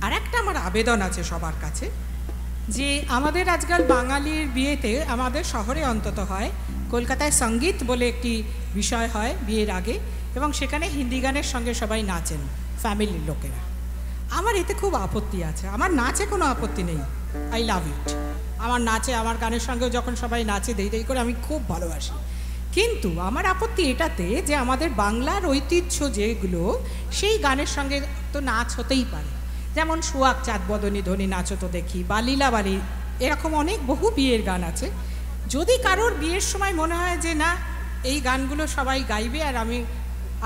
আর একটা আমার আবেদন আছে সবার কাছে, যে আমাদের আজকাল বাঙালির বিয়েতে, আমাদের শহরে অন্তত হয়, কলকাতায় সঙ্গীত বলে একটি বিষয় হয় বিয়ের আগে, এবং সেখানে হিন্দি গানের সঙ্গে সবাই নাচেন ফ্যামিলির লোকেরা। আমার এতে খুব আপত্তি আছে। আমার নাচে কোনো আপত্তি নেই, আই লাভ ইট। আমার নাচে, আমার গানের সঙ্গেও যখন সবাই নাচে দেই দেই করে, আমি খুব ভালোবাসি। কিন্তু আমার আপত্তি এটাতে যে আমাদের বাংলার ঐতিহ্য যেগুলো, সেই গানের সঙ্গে তো নাচ হতেই পারে। যেমন সোহাগ চাঁদ বদনী ধ্বনি নাচও তো দেখি, বা লীলাবাড়ি, এরকম অনেক বহু বিয়ের গান আছে। যদি কারোর বিয়ের সময় মনে হয় যে না, এই গানগুলো সবাই গাইবে আর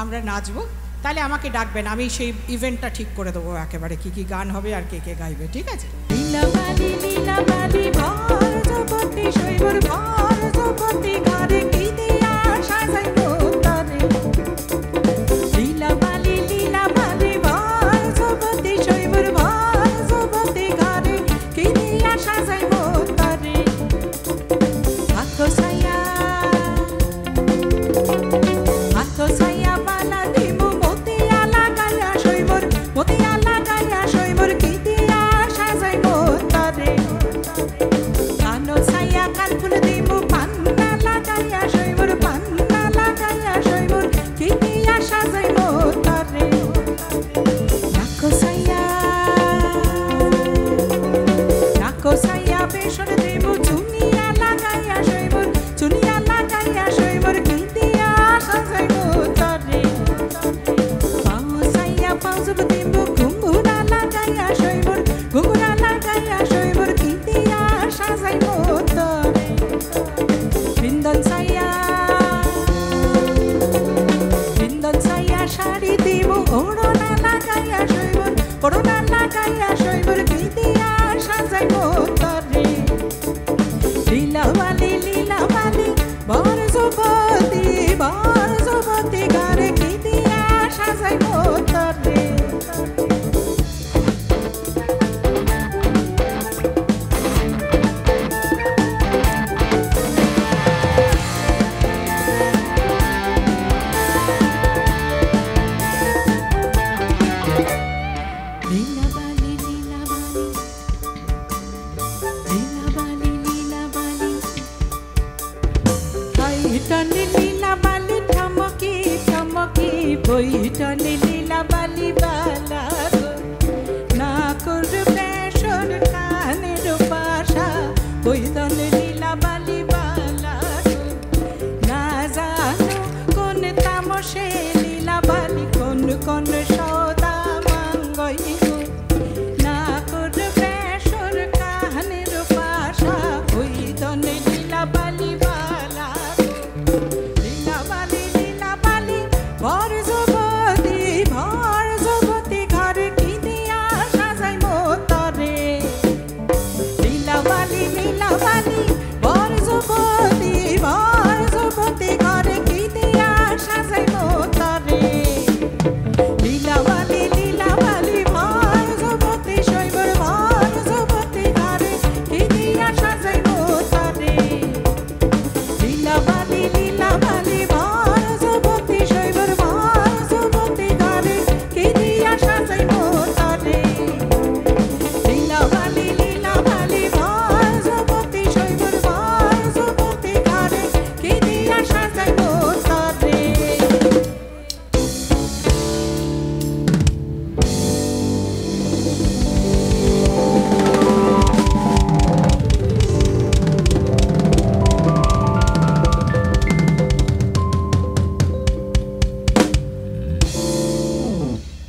আমরা নাচবো, তাহলে আমাকে ডাকবেন, আমি সেই ইভেন্টটা ঠিক করে দেবো একেবারে, কি কি গান হবে আর কে কে গাইবে, ঠিক আছে? লীলাবাড়ি লীলাবাড়ি ভর জগতি শৈবর ভর জগতি ঘরে কি দিয়া সাজাইব তারে। লীলাবাড়ি লীলাবাড়ি ভর জগতি শৈবর ভর জগতি ঘরে কি দিয়া সাজাইব তারে। হাতো ছায়া হাতো ছায়া বালা দিব মতিয়া লাগাইয়া শৈবর, মতিয়া লাগাইয়া শৈবর কি দিয়া সাজাইব তারে। কানো ছায়া কানফুল দিব পান্না লাগাইয়া শৈবর, পান্না লাগাইয়া শৈবর কি দিয়া সাজাইব তারে। নাকো ছায়া নাকো ছায়া বেসর দিব চুনিয়া লাগাইয়া শৈবর, চুনিয়া লাগাইয়া শৈবর কি দিয়া সাজাইব তারে। পাও ছায়া পাউজব দিব ঘুঙ্গুরা লাগাইয়া শৈবর, ঘুঙ্গুরা লাগাইয়া শৈবর কি দিয়া সাজাইব তারে। বিন্দন ছায়া বিন্দন ছায়া শাড়ি দিব ওড়না লাগাইয়া শৈবর, ওড়না লাগাইয়া শৈবর কি দিয়া সাজাইব তারে। লীলাবালি লীলাবালি বর যুবতী ঘরে কি দিয়া সাজাইব তারে। লীলাবালি লীলাবালি লীলাবালি লীলাবালি বৈঠনি লীলাবালি ঠমকি ঠমকি বৈঠনি লীলাবালি